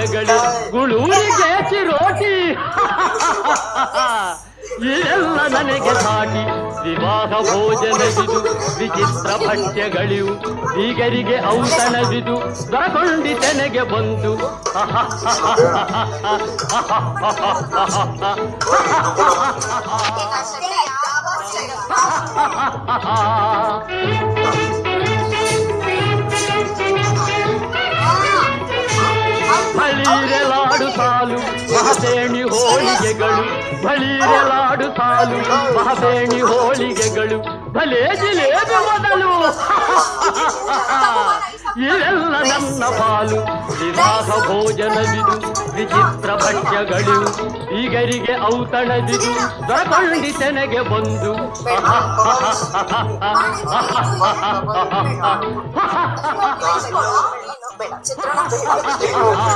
ಪದ್ಯಗಳು ಗುಳೂರಿಗೆ ಚಿರೋಟಿ ಇದೆಲ್ಲ ನನಗೆ ಸಾಟಿ ವಿವಾಹ ಭೋಜನವಿದು ವಿಚಿತ್ರ ಭಕ್ಷ್ಯಗಳಿವು ಈಗರಿಗೆ ಔತಣವಿದು ದೊರಕೊಂಡಿತೆನೆಗೆ ಬಂದು ಬಳಿರೆಲಾಡು ಸಾಲು ಮಹಬೇಣಿ ಹೋಳಿಗೆಗಳು ಬಳಿರೆಲಾಡು ಸಾಲು ಮಹಬೇಣಿ ಹೋಳಿಗೆಗಳು ಭಲೇ ಜಿಲೇಬಿ ಮೊದಲು ಇವೆಲ್ಲ ನನ್ನ ಪಾಲು ವಿವಾಹ ಭೋಜನವಿದು ವಿಚಿತ್ರ ಭಕ್ಷ್ಯಗಳು ಈಗರಿಗೆ ಔತಣವಿದು ದೊರಕೊಂಡಿತೆನೆಗೆ ಬಂದು ಚಿತ್ರಣ